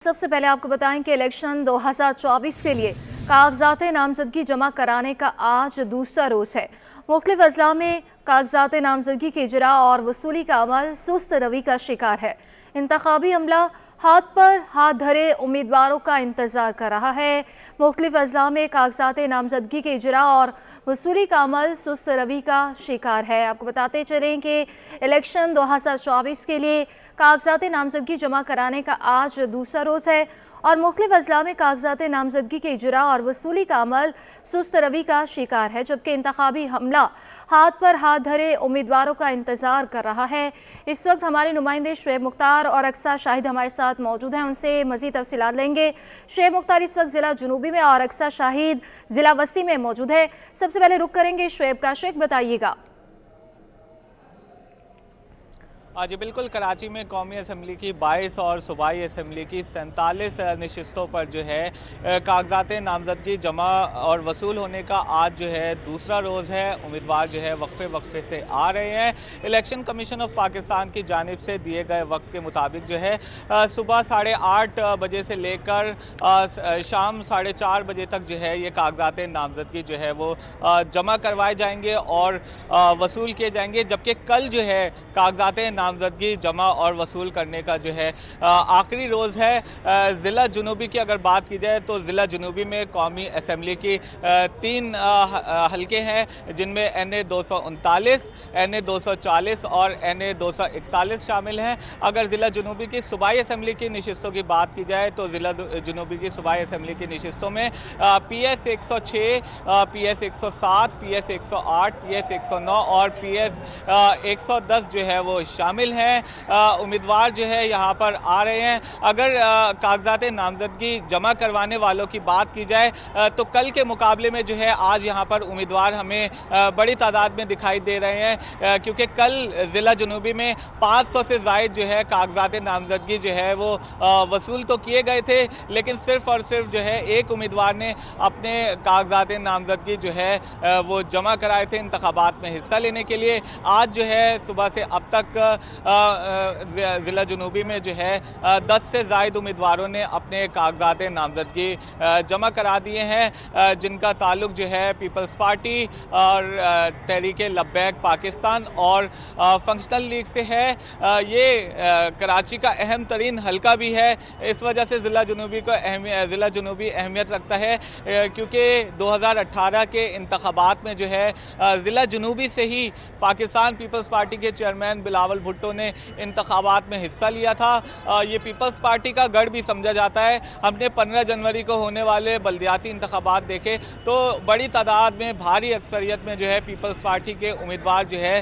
सबसे पहले आपको बताएं कि इलेक्शन 2024 के लिए कागजात नामजदगी जमा कराने का आज दूसरा रोज़ है। मुख्तलिफ अजला में कागजात नामजदगी की इजरा और वसूली का अमल सुस्त रवि का शिकार है। इंतखाबी अमला हाथ पर हाथ धरे उम्मीदवारों का इंतजार कर रहा है। मुख्तलिफ अजला में कागजात नामजदगी के इजरा और वसूली का अमल सुस्त रवि का शिकार है। आपको बताते चलें कि इलेक्शन 2024 के लिए कागजात नामजदगी जमा कराने का आज दूसरा रोज़ है और मुख्तलिफ अजला में कागजात नामजदगी के इजरा और वसूली का अमल सुस्त रवि का शिकार है, जबकि इंतखाबी हमला हाथ पर हाथ धरे उम्मीदवारों का इंतजार कर रहा है। इस वक्त हमारे नुमाइंदे शुएब मुख्तार और अक्सा शाहिद हमारे साथ मौजूद हैं, उनसे मज़ीद तफसीलात लेंगे। शुएब मुख्तार इस वक्त ज़िला जुनूबी में और अक्सा शाहिद ज़िला वस्ती में मौजूद है। सबसे पहले रुख करेंगे शुएब का। शुएब बताइएगा। जी बिल्कुल, कराची में कौमी असम्बली की 22 और सूबाई असम्बली की 47 नशिस्तों पर जो है कागजात नामजदगी जमा और वसूल होने का आज जो है दूसरा रोज़ है। उम्मीदवार जो है वक्फे वक्फे से आ रहे हैं। इलेक्शन कमीशन ऑफ पाकिस्तान की जानिब से दिए गए वक्त के मुताबिक जो है सुबह 8:30 बजे से लेकर शाम 4:30 बजे तक जो है ये कागजात नामजदगी जो है वो जमा करवाए जाएंगे और वसूल किए जाएंगे, जबकि कल जो है कागजात नामजदगी जमा और वसूल करने का जो है आखिरी रोज़ है। ज़िला जुनूबी की अगर बात की जाए तो ज़िला जुनूबी में कौमी असम्बली की 3 हलके हैं, जिनमें NA 239, NA 240 और NA 241 शामिल हैं। अगर ज़िला जुनूबी की सूबाई असम्बली की नशिस्तों की बात की जाए तो ज़िला जुनूबी की सूबाई असम्बली की नशिस्तों में PS 106, PS 107, PS 108, PS 109 और PS 110 जो है वो शामिल हैं। उम्मीदवार जो है यहाँ पर आ रहे हैं। अगर कागजात नामजदगी जमा करवाने वालों की बात की जाए तो कल के मुकाबले में जो है आज यहाँ पर उम्मीदवार हमें बड़ी तादाद में दिखाई दे रहे हैं, क्योंकि कल ज़िला जुनूबी में 500 से ज़ायद जो है कागजात नामजदगी जो है वो वसूल तो किए गए थे, लेकिन सिर्फ और सिर्फ जो है एक उम्मीदवार ने अपने कागजात नामजदगी जो है वो जमा कराए थे इंतखाबात में हिस्सा लेने के लिए। आज जो है सुबह से अब तक ज़िला जुनूबी में जो है 10 से ज़ायद उम्मीदवारों ने अपने कागजात नामजदगी जमा करा दिए हैं, जिनका ताल्लुक जो है पीपल्स पार्टी और तहरीक लब्बैक पाकिस्तान और फंक्शनल लीग से है। ये कराची का अहम तरीन हल्का भी है, इस वजह से ज़िला जुनूबी अहमियत रखता है, क्योंकि 2018 के इंतखाबात में जो है ज़िला जुनूबी से ही पाकिस्तान पीपल्स पार्टी के चेयरमैन बिलावल भुट्टो ने इंतखाबात में हिस्सा लिया था। ये पीपल्स पार्टी का गढ़ भी समझा जाता है। हमने 15 जनवरी को होने वाले बल्दियाती इंतखाबात देखे तो बड़ी तादाद में भारी अक्सरियत में जो है पीपल्स पार्टी के उम्मीदवार जो है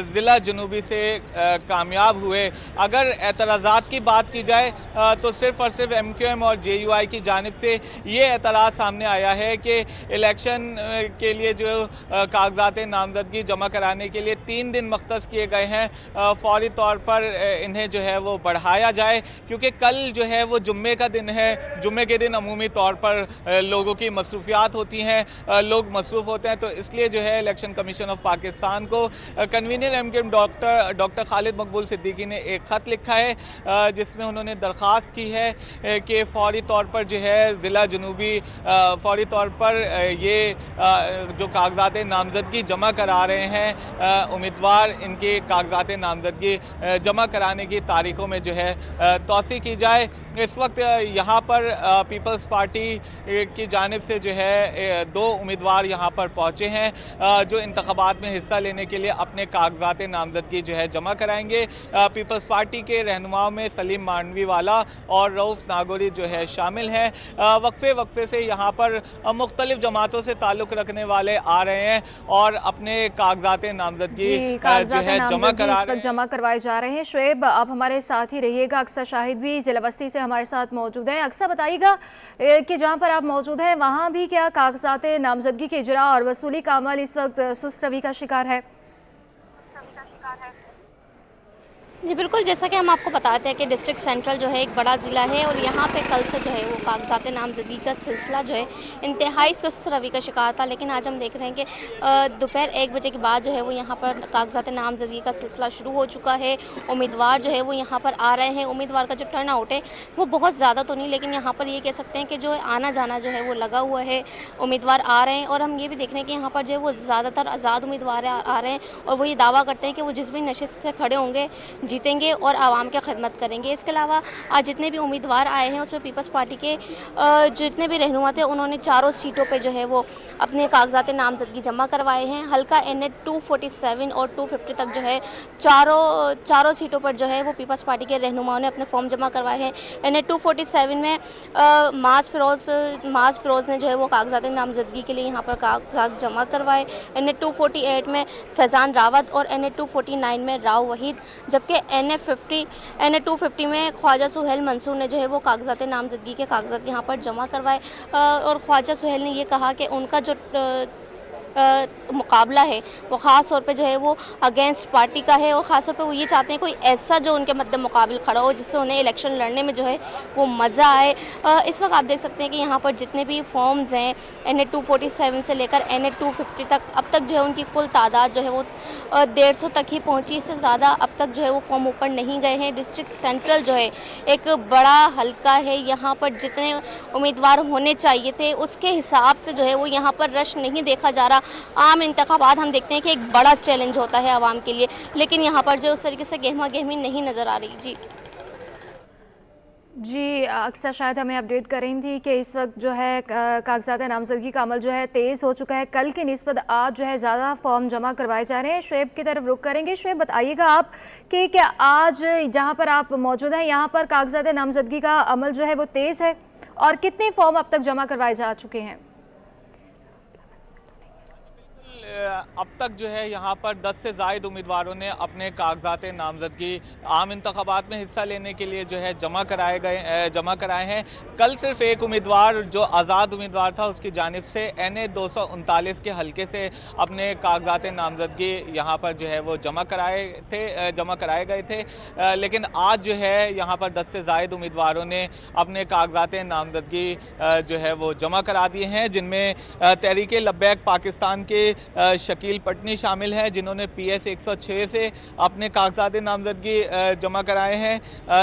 ज़िला जुनूबी से कामयाब हुए। अगर एतराज़ात की बात की जाए तो सिर्फ और सिर्फ MQM और JUI की जानिब से ये एतराज़ सामने आया है कि इलेक्शन के लिए जो कागजात नामजदगी जमा कराने के लिए 3 दिन मख्तस किए गए हैं, फौरी तौर पर इन्हें जो है वो बढ़ाया जाए, क्योंकि कल जो है वो जुम्मे का दिन है। जुम्मे के दिन अमूमी तौर पर लोगों की मसरूफियात होती हैं, लोग मसरूफ़ होते हैं, तो इसलिए जो है इलेक्शन कमीशन ऑफ पाकिस्तान को कन्वीनर MQM डॉक्टर खालिद मकबूल सिद्दीकी ने एक ख़त लिखा है, जिसमें उन्होंने दरख्वास्त की है कि फौरी तौर पर जो है ज़िला जुनूबी फौरी तौर पर ये जो कागजात नामजदगी जमा करा रहे हैं उम्मीदवार, इनके कागजात नामजदगी जमा कराने की तारीखों में जो है तौसीक़ की जाए। इस वक्त यहाँ पर पीपल्स पार्टी की जानिब से जो है 2 उम्मीदवार यहाँ पर पहुँचे हैं, जो इंतखाबात में हिस्सा लेने के लिए अपने कागजात नामजदगी जो है जमा कराएंगे। पीपल्स पार्टी के रहनुमाओं में सलीम मांडवी वाला और रऊफ नागोरी जो है शामिल हैं। वक्फे वक्फे से यहाँ पर मुख्तलिफ जमातों से ताल्लुक़ रखने वाले आ रहे हैं और अपने कागजात नामजदगी जमा करवाए जा रहे हैं। शुएब, आप हमारे साथ ही रहिएगा। अक्सा शाहिद भी ज़िला वस्ती से हमारे साथ मौजूद हैं। अक्सा, बताइएगा कि जहां पर आप मौजूद हैं वहां भी क्या कागजात नामजदगी के इजरा और वसूली का अमल इस वक्त सुस्त रवि का शिकार है? जी बिल्कुल, जैसा कि हम आपको बताते हैं कि डिस्ट्रिक्ट सेंट्रल जो है एक बड़ा ज़िला है और यहाँ पे कल से जो है वो कागज़ात नामज़दगी का सिलसिला जो है इंतहाई सुस्त रवि का शिकार था। लेकिन आज हम देख रहे हैं कि दोपहर 1 बजे के बाद जो है वो यहाँ पर कागज़ात नामज़दगी का सिलसिला शुरू हो चुका है। उम्मीदवार जो है वो यहाँ पर आ रहे हैं। उम्मीदवार का जो टर्न आउट है वो बहुत ज़्यादा तो नहीं, लेकिन यहाँ पर ये कह सकते हैं कि जो आना जाना जो है वो लगा हुआ है। उम्मीदवार आ रहे हैं और हम ये भी देख रहे हैं कि यहाँ पर जो है वो ज़्यादातर आज़ाद उम्मीदवार आ रहे हैं और वो ये दावा करते हैं कि वो जिस भी नशिस्त से खड़े होंगे जीतेंगे और आवाम की खिदमत करेंगे। इसके अलावा आज जितने भी उम्मीदवार आए हैं उसमें पीपल्स पार्टी के जितने भी रहनुमा थे उन्होंने चारों सीटों पे जो है वो अपने कागजात नामजदगी जमा करवाए हैं। हल्का NH 247 और 250 तक जो है चारों सीटों पर जो है वो पीपल्स पार्टी के रहनुमाओं ने अपने फॉर्म जमा करवाए हैं। NH 247 में माज फिरोज ने जो है वो कागजात नामजदगी के लिए यहाँ पर कागजात जमा करवाए। NH 248 में फैजान रावत और NH 249 में राव वहीद, जबकि NH 250 में ख्वाजा सुहेल मंसूर ने जो है वो कागजात नामजदगी के कागजात यहाँ पर जमा करवाए। और ख्वाजा सुहेल ने ये कहा कि उनका जो मुकाबला है वो ख़ास तौर पे जो है वो अगेंस्ट पार्टी का है और ख़ास तौर पे वो ये चाहते हैं कोई ऐसा जो उनके मद्दे मुकाबले खड़ा हो जिससे उन्हें इलेक्शन लड़ने में जो है वो मज़ा आए। इस वक्त आप देख सकते हैं कि यहाँ पर जितने भी फॉर्म्स हैं NH 247 से लेकर NH 250 तक, अब तक जो है उनकी कुल तादाद जो है वो 150 तक ही पहुँची। इससे ज़्यादा अब तक जो है वो फॉर्म ऊपर नहीं गए हैं। डिस्ट्रिक्ट सेंट्रल जो है एक बड़ा हल्का है, यहाँ पर जितने उम्मीदवार होने चाहिए थे उसके हिसाब से जो है वो यहाँ पर रश नहीं देखा जा रहा। आम इंतखाबात हम देखते हैं कि एक बड़ा चैलेंज होता है आवाम के लिए, लेकिन यहाँ पर जो उस तरीके से गहमा गहमी नहीं नज़र आ रही। जी अक्सर शायद हमें अपडेट करें थी कि इस वक्त जो है कागजात नामजदगी का अमल जो है तेज़ हो चुका है। कल की निस्बत आज जो है ज़्यादा फॉर्म जमा करवाए जा रहे हैं। शुएब की तरफ रुख करेंगे। शुएब, बताइएगा आप कि क्या आज जहां पर आप मौजूद हैं यहाँ पर कागजात नामजदगी का अमल जो है वो तेज़ है और कितने फॉर्म अब तक जमा करवाए जा चुके हैं? अब तक जो है यहाँ पर 10 से ज़ायद उम्मीदवारों ने अपने कागजात नामजदगी आम इंतखाबात में हिस्सा लेने के लिए जो है जमा कराए हैं। कल सिर्फ एक उम्मीदवार जो आज़ाद उम्मीदवार था उसकी जानिब से NH 239 के हल्के से अपने कागजात नामजदगी यहाँ पर जो है वो जमा कराए गए थे। लेकिन आज जो है यहाँ पर 10 से ज़ायद उम्मीदवारों ने अपने कागजात नामजदगी जो है वो जमा करा दिए हैं, जिनमें तहरीक लब्बैक पाकिस्तान के शकील पटनी शामिल हैं, जिन्होंने PS 106 से अपने कागजात नामजदगी जमा कराए हैं,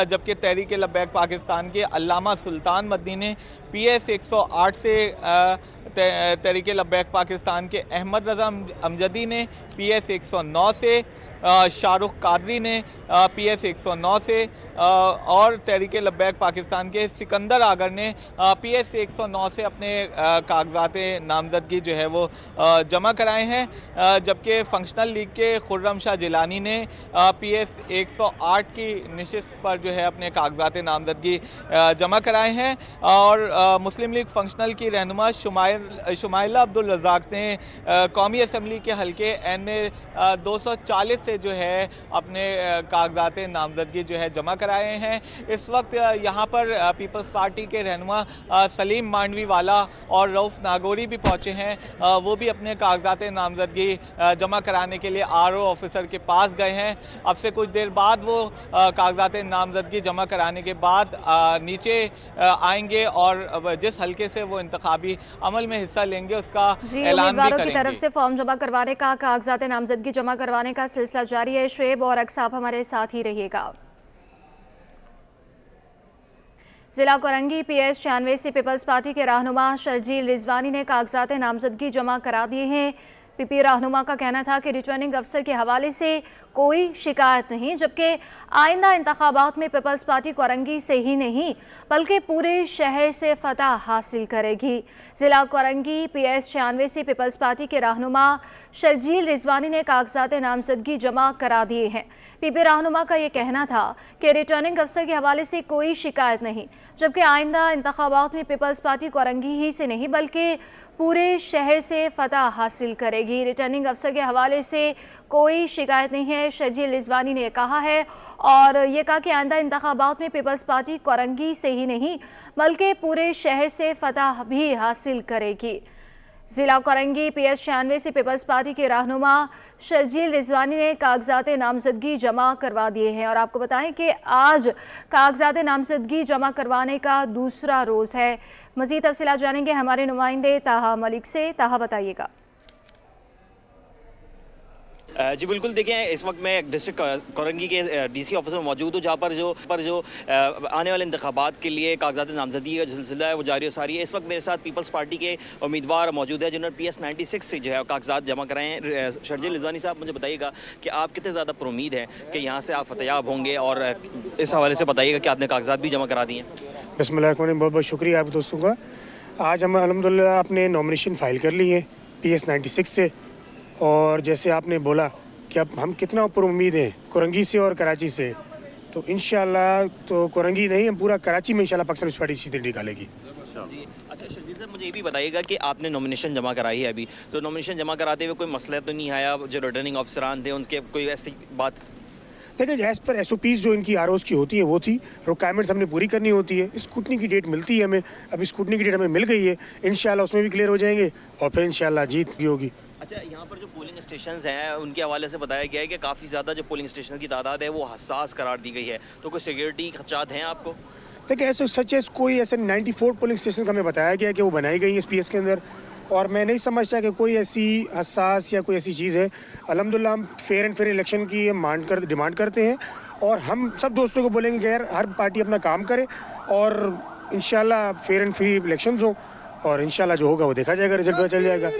जबकि तहरीक लब्बैक पाकिस्तान के अल्लामा सुल्तान मदनी ने PS 108 से तहरीक लब्बैक पाकिस्तान के अहमद रज़ा अमजदी ने PS 109 से, शाहरुख कादरी ने PS 109 से और तहरीक लब्बैक पाकिस्तान के सिकंदर आगर ने PS 109 से अपने कागजात नामजदगी जो है वो जमा कराए हैं, जबकि फंक्शनल लीग के खुर्रम शाह जिलानी ने PS 108 की नशिस्त पर जो है अपने कागजात नामजदगी जमा कराए हैं। और मुस्लिम लीग फंक्शनल की रहनुमा शुमाइला अब्दुल रज़ाक ने कौमी असम्बली के हल्के NH 240 से जो है अपने कागजात नामजदगी जो है जमा कराए हैं। इस वक्त यहाँ पर पीपल्स पार्टी के रहनुमा सलीम मांडवी वाला और रऊफ नागौरी भी पहुंचे हैं। वो भी अपने कागजात नामजदगी जमा कराने के लिए RO ऑफिसर के पास गए हैं। अब से कुछ देर बाद वो कागजात नामजदगी जमा कराने के बाद नीचे आएंगे और जिस हल्के से वो इंतखाबी अमल में हिस्सा लेंगे उसका ऐलान भी करेंगे। की तरफ से फॉर्म जमा करवाने का, कागजात नामजदगी जमा करवाने का सिलसिला जारी है। शुएब और अक्स आप हमारे साथ ही रहिएगा। जिला कोरंगी PS 96 से पीपल्स पार्टी के रहनुमा शर्जील रिजवानी ने कागजात नामजदगी जमा करा दिए हैं। PP रहनुमा का कहना था कि रिटर्निंग अफसर के हवाले से कोई शिकायत नहीं, जबकि आइंदा इंतखाबात में पीपल्स पार्टी कोरंगी से ही नहीं बल्कि पूरे शहर से फतह हासिल करेगी। ज़िला कोरंगी PS 96 से पीपल्स पार्टी के रहनुमा शर्जील रिजवानी ने कागजात नामजदगी जमा करा दिए हैं। PP रहनुमा का ये कहना था कि रिटर्निंग अफसर के हवाले से कोई शिकायत नहीं, जबकि आइंदा इंतखाबात में पीपल्स पार्टी कोरंगी ही से नहीं बल्कि पूरे शहर से फतह हासिल करेगी। रिटर्निंग अफसर के हवाले से कोई शिकायत नहीं है, शर्जील रिजवानी ने कहा है। और ये कहा कि आइंदा इंतखाबात में पीपल्स पार्टी कोरंगी से ही नहीं बल्कि पूरे शहर से फतह भी हासिल करेगी। जिला कोरंगी PS96 से पीपल्स पार्टी के रहनुमा शर्जील रिजवानी ने कागजात नामजदगी जमा करवा दिए हैं और आपको बताएं कि आज कागजात नामजदगी जमा करवाने का दूसरा रोज़ है। मज़ीद तफसीलात जानेंगे हमारे नुमाइंदे ताहा मलिक से। ताहा, बताइएगा। जी बिल्कुल, देखें इस वक्त मैं डिस्ट्रिक्ट कोरंगी के DC ऑफिस में मौजूद हूँ, जहाँ पर जो आने वाले इंतखाबात के लिए कागजात नामजदगी का सिलसिला है वो जारी और सारी है। इस वक्त मेरे साथ पीपल्स पार्टी के उम्मीदवार मौजूद है जिन्होंने PS96 से जो है कागजात जमा कराए हैं। शर्जील रिजवानी साहब, मुझे बताइएगा कि आप कितने ज़्यादा उम्मीद है कि यहाँ से आप फतेयाब होंगे, और इस हवाले से बताइएगा कि आपने कागजात भी जमा करा दिए हैं। बिस्मिल्लाह, बहुत बहुत शुक्रिया आप दोस्तों का। आज हम अल्हम्दुलिल्लाह अपने नॉमिनेशन फ़ाइल कर ली है PS96 से, और जैसे आपने बोला कि अब हम कितना ऊपर उम्मीद हैं कोरंगी से और कराची से, तो इंशाल्लाह तो कोरंगी नहीं, हम पूरा कराची में इंशाल्लाह पाकिस्तान पीपल्स पार्टी सीटें निकालेगी। जी अच्छा शर्जील साहब, मुझे ये भी बताइएगा कि आपने नॉमिनेशन जमा कराई है अभी, तो नॉमिनेशन जमा कराते हुए कोई मसला तो नहीं आया? जो रिटर्निंग ऑफिसरान थे उनके कोई ऐसी बात? देखिए, एज़ पर SOPs जो इनकी ROs की होती है वो थी, रिक्वायरमेंट्स हमने पूरी करनी होती है। स्क्रूटनी की डेट मिलती है हमें, अभी स्क्रूटनी की डेट हमें मिल गई है, इंशाल्लाह उसमें भी क्लियर हो जाएंगे और फिर इंशाल्लाह जीत भी होगी। अच्छा, यहाँ पर जो पोलिंग स्टेशंस हैं उनके हवाले से बताया गया है कि काफ़ी ज़्यादा जो पोलिंग स्टेशन की तादाद है वो हसास करार दी गई है, तो कोई सिक्योरिटी खदशात हैं आपको? देखिए, ऐसे सच है कोई ऐसे 94 पोलिंग स्टेशन का हमें बताया गया कि वो बनाई गई है SPS के अंदर, और मैं नहीं समझता कि कोई ऐसी हसास या कोई ऐसी चीज़ है। अल्हम्दुलिल्लाह हम फेयर एंड फेयर इलेक्शन की डिमांड करते हैं, और हम सब दोस्तों को बोलेंगे कि यार हर पार्टी अपना काम करे और इंशाल्लाह फेयर एंड फ्री इलेक्शंस हो, और इंशाल्लाह जो होगा वो देखा जाएगा, रिजल्ट पता चल जाएगा।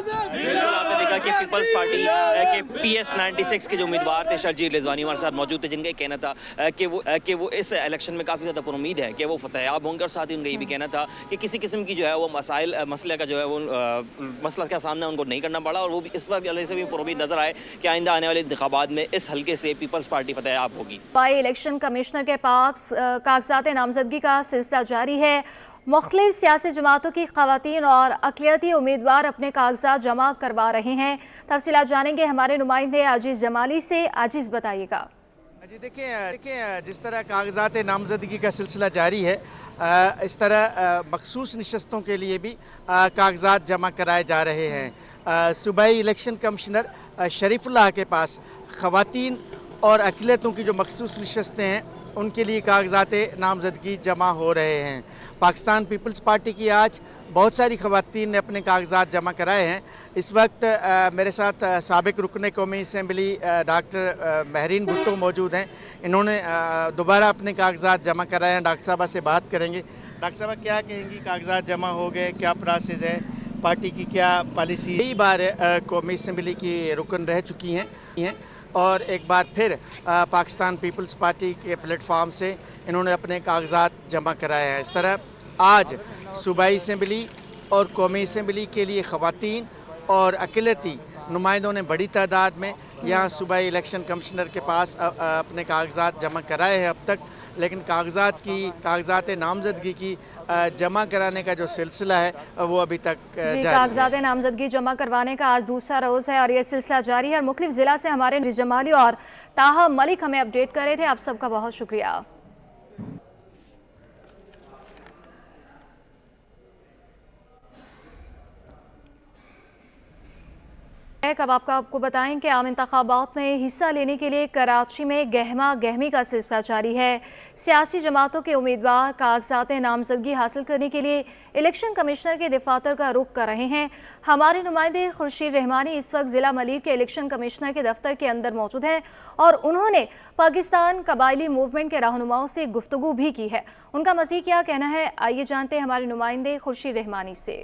बिल्कुल, आपने देखा कि पीपल्स पार्टी के PS96 के जो उम्मीदवार थे शर्जील रिजवानी हमारे साथ मौजूद थे, जिनका कहना था कि वो इस इलेक्शन में काफ़ी ज़्यादा उम्मीद है कि वो फतेयाब होंगे, और साथ ही उनका ये भी कहना था कि किसी किस्म की जो है वो मसले का जो है वो मसला का सामना उनको नहीं करना पड़ा, और वो भी इस वक्त से भी उम्मीद नजर आए कि आइंदा आने वाले इंतखाबात में इस हल्के से पीपल्स पार्टी फतेयाब होगी। इलेक्शन कमिश्नर के पास कागजात नामजदगी का सिलसिला जारी है। मुख्तलिफ सियासी जमातों की ख़वातीन और अक़लियती उम्मीदवार अपने कागजात जमा करवा रहे हैं। तफसीलात जानेंगे हमारे नुमाइंदे आजीज़ जमाली से। आजीज़, बताइएगा। जी देखिए, जिस तरह कागजात नामजदगी का सिलसिला जारी है, इस तरह मखसूस नशस्तों के लिए भी कागजात जमा कराए जा रहे हैं। सूबाई इलेक्शन कमिश्नर शरीफुल्लाह के पास ख़वातीन और अक़लियतों की जो मखसूस नशस्तें हैं उनके लिए कागजात नामजदगी जमा हो रहे हैं। पाकिस्तान पीपल्स पार्टी की आज बहुत सारी ख़वातीन ने अपने कागजात जमा कराए हैं। इस वक्त मेरे साथ साबिक रुकन कौमी असम्बली डॉक्टर महरीन भुट्टो मौजूद हैं। इन्होंने दोबारा अपने कागजात जमा कराए हैं। डॉक्टर साहबा से बात करेंगे। डॉक्टर साहबा, क्या कहेंगी, कागजात जमा हो गए, क्या प्रोसेस है, पार्टी की क्या पॉलिसी? कई बार कौमी असम्बली की रुकन रह चुकी हैं, और एक बार फिर पाकिस्तान पीपल्स पार्टी के प्लेटफार्म से इन्होंने अपने कागजात जमा कराए हैं। इस तरह आज सूबाई असम्बली और कौमी असम्बली के लिए ख़वातीन और अक़लियती नुमाइंदों ने बड़ी तादाद में यहाँ सूबाई इलेक्शन कमिश्नर के पास अपने कागजात जमा कराए हैं अब तक, लेकिन कागजात नामजदगी की जमा कराने का जो सिलसिला है वो अभी तक जी, कागजात नामजदगी जमा करवाने का आज दूसरा रोज़ है और ये सिलसिला जारी है। और मुख्तलिफ ज़िला से हमारे जमाली और ताहा मलिक हमें अपडेट कर रहे थे। आप सबका बहुत शुक्रिया। अब आपको बताएं कि आम इंतखाबात में हिस्सा लेने के लिए कराची में गहमा गहमी का सिलसिला जारी है। सियासी जमातों के उम्मीदवार कागजात नामजदगी हासिल करने के लिए इलेक्शन कमिश्नर के दफातर का रुख कर रहे हैं। हमारे नुमाइंदे खुर्शीद रहमानी इस वक्त ज़िला मलिक के इलेक्शन कमिश्नर के दफ्तर के अंदर मौजूद हैं और उन्होंने पाकिस्तान कबायली मूवमेंट के रहनुमाओं से गुफ्तगू भी की है। उनका मज़ीद क्या कहना है, आइए जानते हैं हमारे नुमाइंदे खुर्शीद रहमानी से।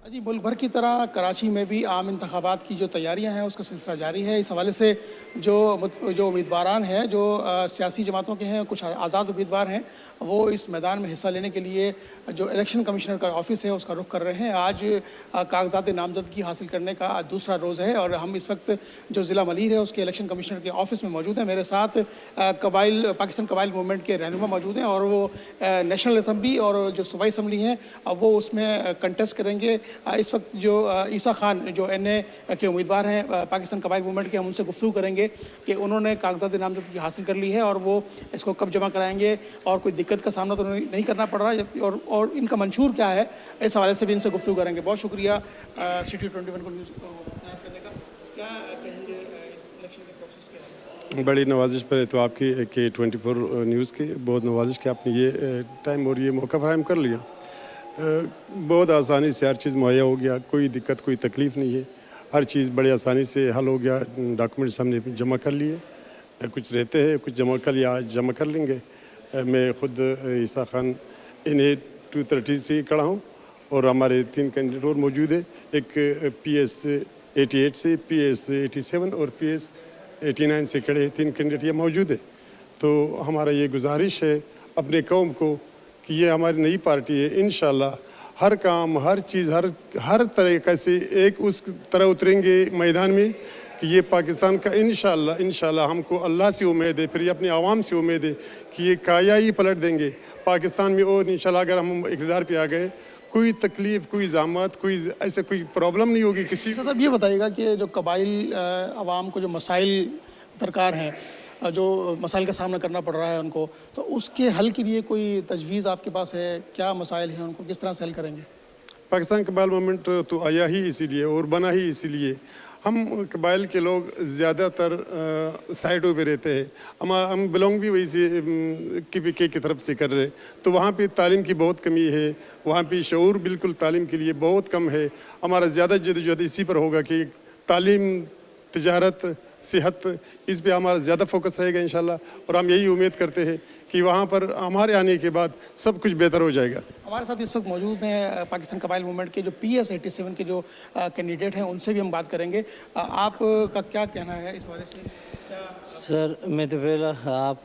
जी, मुल्क भर की तरह कराची में भी आम इंतखाबात की जो तैयारियां हैं उसका सिलसिला जारी है। इस हवाले से जो उम्मीदवारान हैं, जो सियासी जमातों के हैं, कुछ आज़ाद उम्मीदवार हैं, वो इस मैदान में हिस्सा लेने के लिए जो इलेक्शन कमिश्नर का ऑफिस है उसका रुख कर रहे हैं। आज कागजात नामजदगी हासिल करने का दूसरा रोज़ है और हम इस वक्त जो ज़िला मलीर है उसके इलेक्शन कमिश्नर के ऑफिस में मौजूद हैं। मेरे साथ पाकिस्तान कबाइल मूवमेंट के रहनुमा मौजूद हैं और वो नेशनल असम्बली और जो सूबाई असम्बली हैं वो उसमें कंटेस्ट करेंगे इस वक्त जो ईसा खान जो NA के उम्मीदवार हैं पाकिस्तान कबाइल मूवमेंट के, हम उनसे गुफ्तगू करेंगे कि उन्होंने कागजात नामजदगी हासिल कर ली है और वो इसको कब जमा कराएंगे और कोई दिक्कत का सामना तो नहीं करना पड़ रहा है, और इनका मंशूर क्या है, इस हवाले से भी इनसे गुफ्तगू करेंगे। बहुत शुक्रिया सिटी 21 को न्यूज़ करने का। क्या कहेंगे इस इलेक्शन के प्रोसेस के? बड़ी नवाजिश पर तो आपकी के 24 न्यूज़ की बहुत नवाजिश कि आपने ये टाइम और ये मौका फराहम कर लिया। बहुत आसानी से हर चीज़ मुहैया हो गया, कोई दिक्कत कोई तकलीफ़ नहीं है, हर चीज़ बड़ी आसानी से हल हो गया। डॉक्यूमेंट्स हमने जमा कर लिए, कुछ रहते हैं कुछ जमा कर लिया, आज जमा कर लेंगे। मैं ख़ुद ईसा खान NA 230 से खड़ा हूँ और हमारे 3 कैंडिडेट और मौजूद है, एक PS 88 से, PS 87 और PS 89 से खड़े 3 कैंडिडेट ये मौजूद है। तो हमारा ये गुजारिश है अपने कौम को कि ये हमारी नई पार्टी है, इंशाल्लाह हर काम हर चीज़ हर तरीक़े से एक उस तरह उतरेंगे मैदान में कि ये पाकिस्तान का इंशाल्लाह हमको अल्लाह से उम्मीद है, फिर ये अपनी आवाम से उम्मीद है कि ये काया ही पलट देंगे पाकिस्तान में। और इंशाल्लाह अगर हम इक़्तिदार पे आ गए, कोई तकलीफ़ कोई ज़ामत कोई ऐसे कोई प्रॉब्लम नहीं होगी किसी। साहब ये बताइएगा कि जो कबाइल आवाम को जो मसाइल दरकार हैं, जो मसाइल का सामना करना पड़ रहा है उनको, तो उसके हल के लिए कोई तजवीज़ आपके पास है? क्या मसाइल हैं, उनको किस तरह से हल करेंगे? पाकिस्तान कबाइल मूवमेंट तो आया ही इसीलिए और बना ही इसीलिए। हम कबाइल के लोग ज़्यादातर साइडों पे रहते हैं, हम बिलोंग भी वही से KPK की तरफ से कर रहे, तो वहाँ पे तालीम की बहुत कमी है, वहाँ पे शऊर बिल्कुल तालीम के लिए बहुत कम है। हमारा ज़्यादा जद्दोजहद इसी पर होगा कि तालीम, तिजारत, सेहत, इस पे हमारा ज़्यादा फोकस रहेगा इंशाल्लाह। और हम यही उम्मीद करते हैं कि वहाँ पर हमारे आने के बाद सब कुछ बेहतर हो जाएगा। हमारे साथ इस वक्त मौजूद हैं पाकिस्तान कबाइल मूवमेंट के जो PS 87 के जो कैंडिडेट हैं, उनसे भी हम बात करेंगे। आपका क्या कहना है इस बारे से? सर मैं तो पहला आप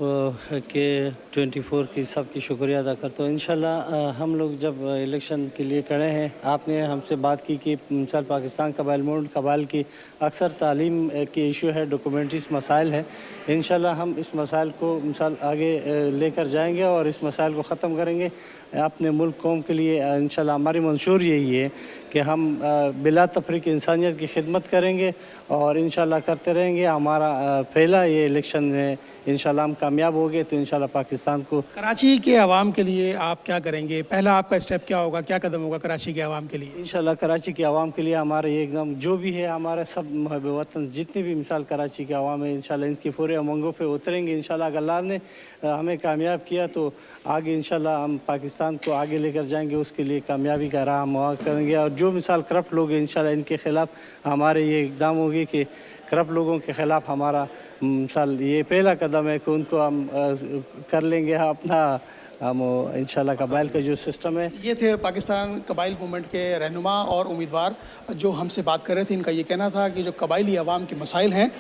के 24 की सबकी शुक्रिया अदा करता हूँ। इंशाल्लाह हम लोग जब इलेक्शन के लिए खड़े हैं, आपने हमसे बात की कि मिसाल पाकिस्तान कबाइल मूवमेंट कबाइल की अक्सर तालीम की इशू है, डॉक्यूमेंट्रीज मसाइल है। इंशाल्लाह हम इस मसाइल को मिसाल आगे लेकर जाएंगे और इस मसाइल को ख़त्म करेंगे अपने मुल्क कौम के लिए। इंशाल्लाह हमारी मंशूर यही है कि हम बिला तफरीक इंसानियत की खिदमत करेंगे और इंशाल्लाह करते रहेंगे। हमारा पहला ये इलेक्शन में इंशाल्लाह हम कामयाब हो गए तो इंशाल्लाह पाकिस्तान को। कराची के अवाम के लिए आप क्या करेंगे? पहला आपका स्टेप क्या होगा, क्या कदम होगा कराची के अवाम के लिए? इंशाल्लाह कराची के अवाम के लिए हमारे ये एकदम जो भी है, हमारे सब महब वतन जितने भी मिसाल कराची के अवाम है, इंशाल्लाह इनकी पूरे उमंगों पे उतरेंगे। इंशाल्लाह अगर अल्लाह ने हमें कामयाब किया तो आगे इंशाल्लाह हम पाकिस्तान को आगे लेकर जाएंगे, उसके लिए कामयाबी का राह हम करेंगे। और जो मिसाल करप्ट लोग हैं, इंशाल्लाह इनके ख़िलाफ़ हमारे ये इक़दाम होगी कि करप्ट लोगों के ख़िलाफ़ हमारा मिसाल ये पहला कदम है कि उनको हम कर लेंगे अपना हम इंशाल्लाह कबाइल का जो सिस्टम है। ये थे पाकिस्तान कबाइल मूवमेंट के रहनुमा और उम्मीदवार जो हमसे बात कर रहे थे। इनका ये कहना था कि जो कबाइली आवाम के मसाइल हैं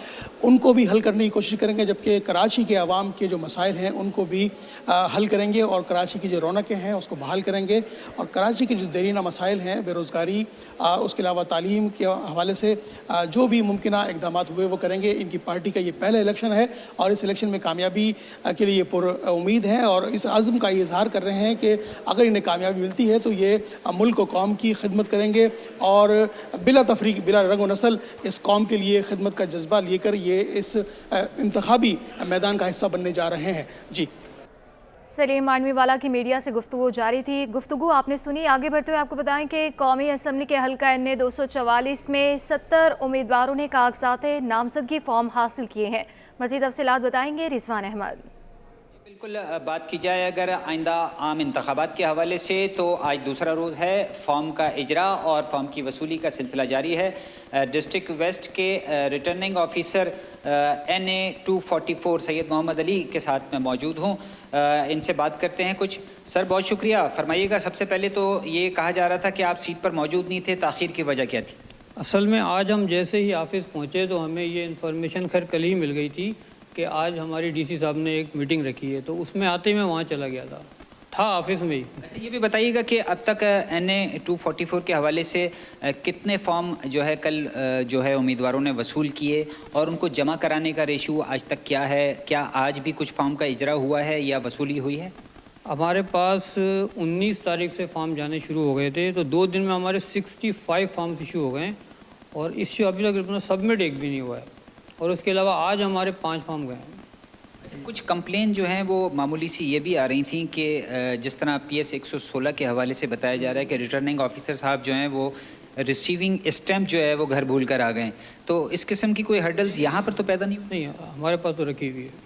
उनको भी हल करने की कोशिश करेंगे, जबकि कराची के आवाम के जो मसाइल हैं उनको भी हल करेंगे और कराची की जो रौनकें हैं उसको बहाल करेंगे। और कराची के जो देरीना मसाइल हैं, बेरोज़गारी, उसके अलावा तालीम के हवाले से जो भी मुमकिन इक़दाम हुए वो करेंगे। इनकी पार्टी का ये पहला इलेक्शन है और इस इलेक्शन में कामयाबी के लिए पुर उम्मीद हैं और इस अज़्म का ये इज़हार कर रहे हैं कि अगर इन्हें कामयाबी मिलती है तो ये मुल्क और कौम की खिदमत करेंगे और बिला तफरीक बिला रंग व नस्ल इस कौम के लिए खिदमत का जज्बा लेकर ये इस इंतखाबी मैदान का हिस्सा बनने जा रहे हैं। जी सलीम मांडवीवाला की मीडिया से गुफ्तगू जारी थी। गुफ्तगू आपने सुनी। आगे बढ़ते हुए आपको बताएं कि कौमी असम्बली के हल्का NA 244 में 70 उम्मीदवारों ने कागजात नामजदगी फॉर्म हासिल किए हैं। मज़ीद तफसीलात बताएंगे रिजवान अहमद। बिल्कुल, बात की जाए अगर आइंदा आम इंतखाबात के हवाले से तो आज दूसरा रोज़ है। फॉर्म का इजरा और फॉर्म की वसूली का सिलसिला जारी है। डिस्ट्रिक्ट वेस्ट के returning officer NA 244 Syed Mohammad Ali के साथ मैं मौजूद हूँ। इनसे बात करते हैं कुछ। सर बहुत शुक्रिया। फरमाइएगा, सबसे पहले तो ये कहा जा रहा था कि आप सीट पर मौजूद नहीं थे, ताख़ीर की वजह क्या थी? असल में आज हम जैसे ही ऑफिस पहुँचे तो हमें ये इन्फॉर्मेशन खैर कल ही मिल गई थी कि आज हमारी DC साहब ने एक मीटिंग रखी है, तो उसमें आते ही मैं वहाँ चला गया था ऑफिस में ही। अच्छा, ये भी बताइएगा कि अब तक NA 244 के हवाले से कितने फॉर्म जो है कल जो है उम्मीदवारों ने वसूल किए और उनको जमा कराने का रेशो आज तक क्या है? क्या आज भी कुछ फॉर्म का इजरा हुआ है या वसूली हुई है? हमारे पास 19 तारीख से फॉर्म जाने शुरू हो गए थे, तो 2 दिन में हमारे 65 फॉर्म्स इशू हो गए हैं और इश्यू अभी तक अपना सबमिट एक भी नहीं हुआ है। और उसके अलावा आज हमारे 5 फॉर्म गए हैं। कुछ कंप्लेन जो हैं वो मामूली सी ये भी आ रही थी कि जिस तरह PS 116 के हवाले से बताया जा रहा है कि रिटर्निंग ऑफिसर साहब जो हैं वो रिसीविंग स्टैम्प जो है वो घर भूल कर आ गए, तो इस किस्म की कोई हर्डल्स यहाँ पर तो पैदा नहीं हुई? नहीं, हमारे पास तो रखी हुई है।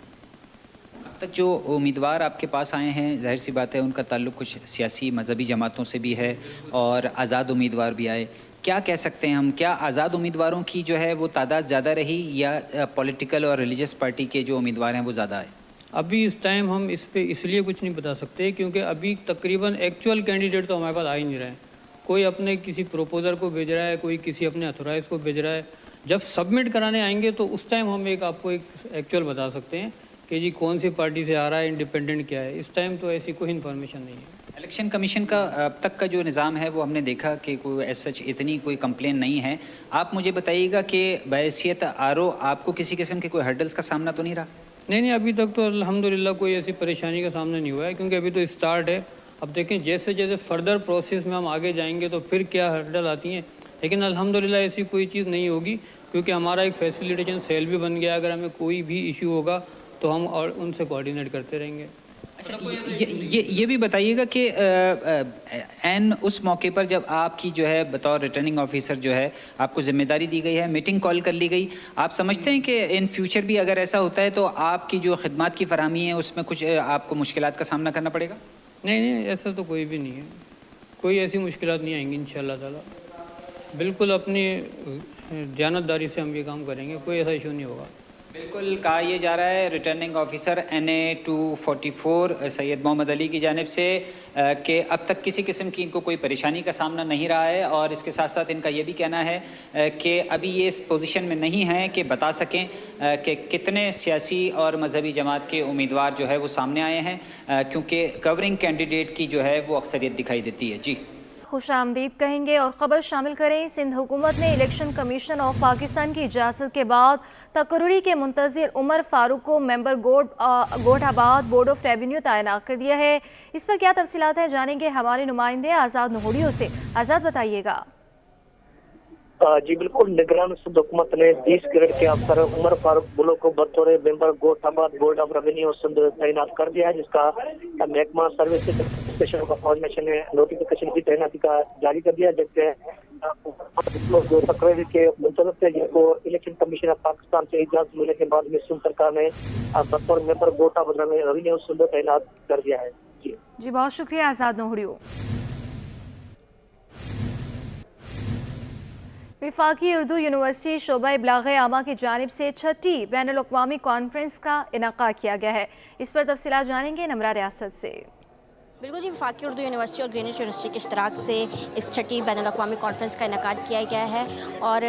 अब तक जो उम्मीदवार आपके पास आए हैं, जाहिर सी बात है उनका ताल्लुक कुछ सियासी मजहबी जमातों से भी है और आज़ाद उम्मीदवार भी आए, क्या कह सकते हैं हम, क्या आज़ाद उम्मीदवारों की जो है वो तादाद ज़्यादा रही या पॉलिटिकल और रिलीजियस पार्टी के जो उम्मीदवार हैं वो ज़्यादा आए? अभी इस टाइम हम इस पे इसलिए कुछ नहीं बता सकते क्योंकि अभी तकरीबन एक्चुअल कैंडिडेट तो हमारे पास आ ही नहीं रहे हैं। कोई अपने किसी प्रोपोज़र को भेज रहा है, कोई किसी अपने अथोराइज को भेज रहा है। जब सबमिट कराने आएंगे तो उस टाइम हम आपको एक एक्चुअल बता सकते हैं कि जी कौन सी पार्टी से आ रहा है, इंडिपेंडेंट क्या है। इस टाइम तो ऐसी कोई इन्फॉर्मेशन नहीं है। इलेक्शन कमीशन का अब तक का जो निज़ाम है वो हमने देखा कि कोई एज सच इतनी कोई कंप्लेन नहीं है। आप मुझे बताइएगा कि बहैसियत RO आपको किसी किस्म के कोई हर्डल्स का सामना तो नहीं रहा? नहीं, अभी तक तो अल्हम्दुलिल्लाह कोई ऐसी परेशानी का सामना नहीं हुआ है क्योंकि अभी तो स्टार्ट है। अब देखें जैसे जैसे फर्दर प्रोसेस में हम आगे जाएंगे तो फिर क्या हर्डल आती हैं, लेकिन अल्हम्दुलिल्लाह ऐसी कोई चीज़ नहीं होगी क्योंकि हमारा एक फैसिलिटेशन सेल भी बन गया। अगर हमें कोई भी इशू होगा तो हम और उनसे कोऑर्डिनेट करते रहेंगे। अच्छा, ये भी बताइएगा कि एन उस मौके पर जब आपकी जो है बतौर रिटर्निंग ऑफिसर जो है आपको जिम्मेदारी दी गई है, मीटिंग कॉल कर ली गई, आप समझते हैं कि इन फ्यूचर भी अगर ऐसा होता है तो आपकी जो खिदमत की फरहमी है उसमें कुछ आपको मुश्किलात का सामना करना पड़ेगा? नहीं, ऐसा तो कोई भी नहीं है, कोई ऐसी मुश्किलात नहीं आएंगी इंशाल्लाह ताला। बिल्कुल अपनी दयानतदारी से हम ये काम करेंगे, कोई ऐसा इशू नहीं होगा। बिल्कुल कहा यह जा रहा है returning officer NA 244 Syed Mohammad Ali की जानिब से कि अब तक किसी किस्म की इनको कोई परेशानी का सामना नहीं रहा है और इसके साथ साथ इनका ये भी कहना है कि अभी ये इस पोजीशन में नहीं हैं कि बता सकें कि कितने सियासी और मजहबी जमात के उम्मीदवार जो है वो सामने आए हैं, क्योंकि कवरिंग कैंडिडेट की जो है वो अक्सरियत दिखाई देती है। जी खुश आमदीद कहेंगे और ख़बर शामिल करें। सिंध हुकूमत ने इलेक्शन कमीशन ऑफ पाकिस्तान की इजाज़त के बाद तकर्री के मुंतज़िर उमर फारूक को मेंबर गोठाबाद बोर्ड ऑफ रेवेन्यू तैनात कर दिया है। इस पर क्या तफसीलात है जानेंगे हमारे नुमाइंदे आज़ाद नहोड़ियों से। आज़ाद बताइएगा। जी बिल्कुल, निगरान सिंध हुकूमत ने 20 ग्रेड के अफसर उमर फारूक बुलो को बतौर मेंबर गोठाबाद बोर्ड ऑफ रेवेन्यू सिंध तैनात कर दिया है, जिसका महकमा सर्विस स्पेशल कॉर्पोरेशन ने नोटिफिकेशन की तैनाती का जारी कर दिया, जबकि जो तकरीर के मुंतज़िर थे जिनको इलेक्शन कमीशन ऑफ पाकिस्तान से इजाजत मिलने के बाद में सिंध सरकार ने बतौर मेंबर गोठाबाद रेवेन्यू सिंध तैनात कर दिया है। जी बहुत शुक्रिया आज़ाद नहोड़ियों। वफाकी उर्दू यूनिवर्सिटी शोबा इब्लाग़ आमा की जानिब से 6ठी बैनुल-अक़वामी कॉन्फ्रेंस का इनेकाद किया गया है। इस पर तफसीलात जानेंगे नमरा रियासत से। बिल्कुल जी, वफाकी उर्दू यूनिवर्सिटी और ग्रीनिच यूनिवर्सिटी के इश्तराक से इस 6ठी बैनुल-अक़वामी कॉन्फ्रेंस का इनेकाद किया गया है और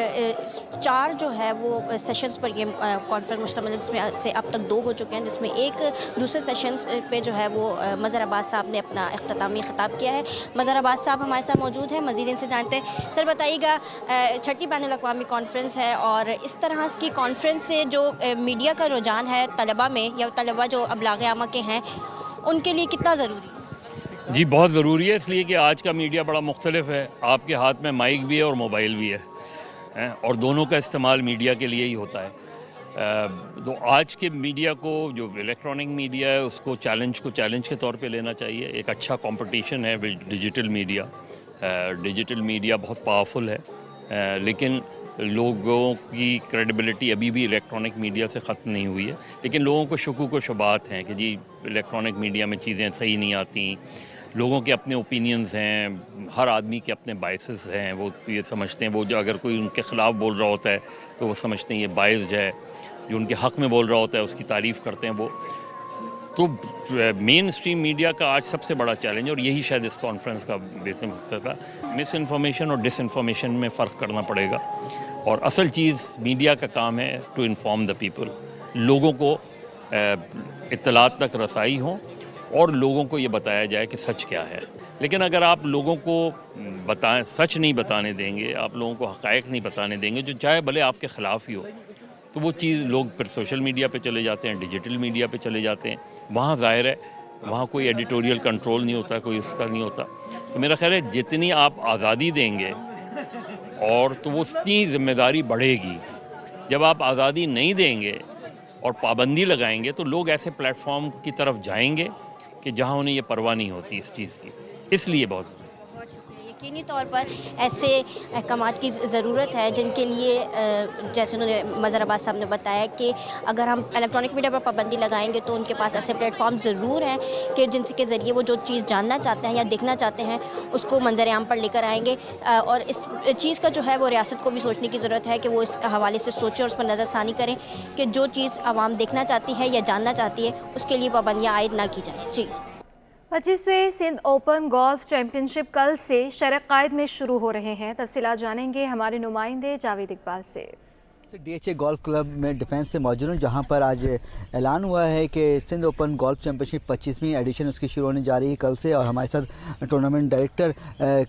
4 जो है वो सेशंस पर ये कॉन्फ्रेंस मुश्तमिल, जिसमें से अब तक 2 हो चुके हैं, जिसमें एक दूसरे सेशंस पे जो है वो मज़हर अब्बास साहब ने अपना इख्तितामी खिताब किया है। मज़हर अब्बास साहब हमारे साथ मौजूद हैं, मज़ीद इनसे जानते हैं। सर बताइएगा, 6ठी बैनुल-अक़वामी कॉन्फ्रेंस है और इस तरह की कॉन्फ्रेंस से जो मीडिया का रुझान है तलबा में या तलबा जो इब्लाग़ आमा के हैं उनके लिए कितना ज़रूरी है? जी बहुत ज़रूरी है, इसलिए कि आज का मीडिया बड़ा मुख्तलिफ है। आपके हाथ में माइक भी है और मोबाइल भी है और दोनों का इस्तेमाल मीडिया के लिए ही होता है। तो आज के मीडिया को, जो इलेक्ट्रॉनिक मीडिया है, उसको चैलेंज के तौर पे लेना चाहिए। एक अच्छा कंपटीशन है डिजिटल मीडिया। डिजिटल मीडिया बहुत पावरफुल है, लेकिन लोगों की क्रेडिबिलिटी अभी भी इलेक्ट्रॉनिक मीडिया से ख़त्म नहीं हुई है। लेकिन लोगों को शकूक व शुबात हैं कि जी इलेक्ट्रॉनिक मीडिया में चीज़ें सही नहीं आती, लोगों के अपने ओपिनियंस हैं, हर आदमी के अपने बायसेस हैं। वो ये समझते हैं, वो जो अगर कोई उनके ख़िलाफ़ बोल रहा होता है तो वो समझते हैं ये बायस्ड है, जो उनके हक़ में बोल रहा होता है उसकी तारीफ़ करते हैं वो। तो मेन स्ट्रीम मीडिया का आज सबसे बड़ा चैलेंज, और यही शायद इस कॉन्फ्रेंस का बेसिक मकसद था, मिस इन्फॉर्मेशन और डिस इन्फॉर्मेशन में फ़र्क करना पड़ेगा। और असल चीज़ मीडिया का काम है टू इन्फॉर्म द पीपल, लोगों को इत्तलात तक रसाई हो और लोगों को ये बताया जाए कि सच क्या है। लेकिन अगर आप लोगों को सच नहीं बताने देंगे, आप लोगों को हक़ाइक़ नहीं बताने देंगे, जो चाहे भले आपके ख़िलाफ़ ही हो, तो वो चीज़ लोग फिर सोशल मीडिया पे चले जाते हैं, डिजिटल मीडिया पे चले जाते हैं। वहाँ ज़ाहिर है وہاں کوئی ایڈیٹوریل کنٹرول نہیں ہوتا, کوئی اس کا نہیں ہوتا. تو میرا خیال ہے جتنی آپ آزادی دیں گے اور تو وہ اتنی ذمہ داری بڑھے گی. جب آپ آزادی نہیں دیں گے اور پابندی لگائیں گے تو لوگ ایسے پلیٹ فارم کی طرف جائیں گے کہ جہاں انہیں یہ پرواہ نہیں ہوتی اس چیز کی. اس لیے بہت یقینی طور پر ایسے احکامات کی ضرورت ہے جن کے لیے جیسے انہوں نے مظہر عباس صاحب نے بتایا کہ اگر ہم الیکٹرانک میڈیا پر پابندی لگائیں گے تو ان کے پاس ایسے پلیٹ فارم ضرور ہیں کہ جن کے ذریعے وہ جو چیز جاننا چاہتے ہیں یا دیکھنا چاہتے ہیں اس کو منظر عام پر لے کر آئیں گے. اور اس چیز کا جو ہے وہ ریاست کو بھی سوچنے کی ضرورت ہے کہ وہ اس حوالے سے سوچیں اور اس پر نظر ثانی کریں کہ جو چیز عوام دیکھنا چاہتی ہے یا جاننا چاہتی ہے اس کے لیے پابندیاں عائد نہ کی جائیں. جی 25ویں سندھ اوپن گولف چیمپئن شپ کل سے شہر قائد میں شروع ہو رہے ہیں. تفصیلات جانیں گے ہمارے نمائندے جاوید اقبال سے. D H A golf club میں ڈیفینس سے موجود ہوں جہاں پر آج اعلان ہوا ہے کہ سندھ اوپن گولف چیمپئن شپ 25ویں ایڈیشن اس کی شروع ہونے جا رہی ہے کل سے. اور ہمارے ساتھ ٹورنامنٹ ڈائریکٹر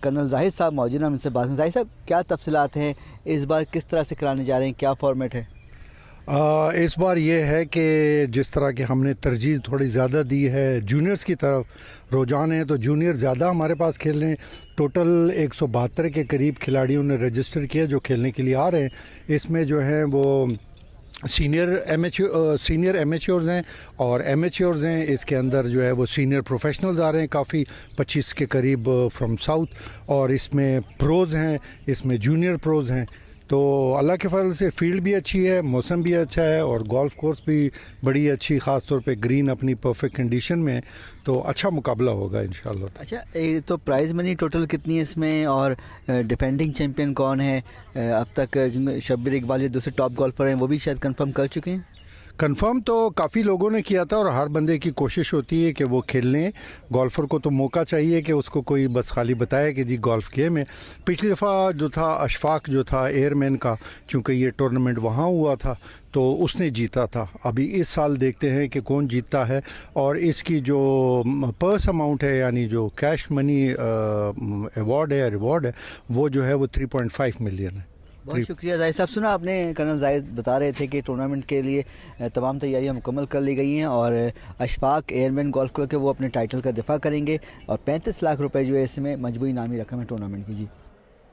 کرنل زاہد صاحب موجود ہیں, ہم ان سے بات کریں. زاہد صاحب کیا تفصیلات ہیں, اس بار کس طرح سے کرانے جا رہے ہیں, کیا فارمیٹ ہے؟ اس بار یہ ہے کہ جس طرح کہ ہم نے ترجیح تھوڑی زیادہ دی ہے جونیئرز کی طرف رجحان ہے, تو جونیئر زیادہ ہمارے پاس کھیل رہے ہیں. ٹوٹل 172 کے قریب کھلاڑیوں نے رجسٹر کیا جو کھیلنے کے لیے آ رہے ہیں. اس میں جو ہیں وہ سینئر ایمیچورز ہیں اور ایمیچورز ہیں. اس کے اندر جو ہے وہ سینئر پروفیشنلز آ رہے ہیں کافی 25 کے قریب فرام ساؤتھ, اور اس میں پروز ہیں, اس میں جونیئر پروز ہیں. تو اللہ کے فضل سے فیلڈ بھی اچھی ہے, موسم بھی اچھا ہے اور گولف کورس بھی بڑی اچھی, خاص طور پہ گرین اپنی پرفیکٹ کنڈیشن میں, تو اچھا مقابلہ ہوگا انشاءاللہ. اچھا, تو پرائز منی ٹوٹل کتنی ہے اس میں, اور ڈیفینڈنگ چیمپئن کون ہے اب تک؟ شبیر اقبال دوسرے ٹاپ گولفر ہیں, وہ بھی شاید کنفرم کر چکے ہیں. کنفرم تو کافی لوگوں نے کیا تھا, اور ہر بندے کی کوشش ہوتی ہے کہ وہ کھیل لیں. گولفر کو تو موقع چاہیے کہ اس کو کوئی بس خالی بتائے کہ جی گولف گیم ہے. پچھلی دفعہ جو تھا اشفاق جو تھا ایئر مین کا, چونکہ یہ ٹورنامنٹ وہاں ہوا تھا تو اس نے جیتا تھا. ابھی اس سال دیکھتے ہیں کہ کون جیتتا ہے, اور اس کی جو پرس اماؤنٹ ہے یعنی جو کیش منی ایوارڈ ہے, ریوارڈ ہے, وہ جو ہے وہ 3.5 ملین ہے. بہت شکریہ زاہد صاحب. سنا آپ نے کرنل زاہد بتا رہے تھے کہ ٹورنامنٹ کے لیے تمام تیاریاں مکمل کر لی گئی ہیں, اور اشفاق ایئر مین گولف کلب کے وہ اپنے ٹائٹل کا دفاع کریں گے, اور 35 لاکھ روپے جو ہے اس میں مجموعی انعامی رقم ہے ٹورنامنٹ کی. جی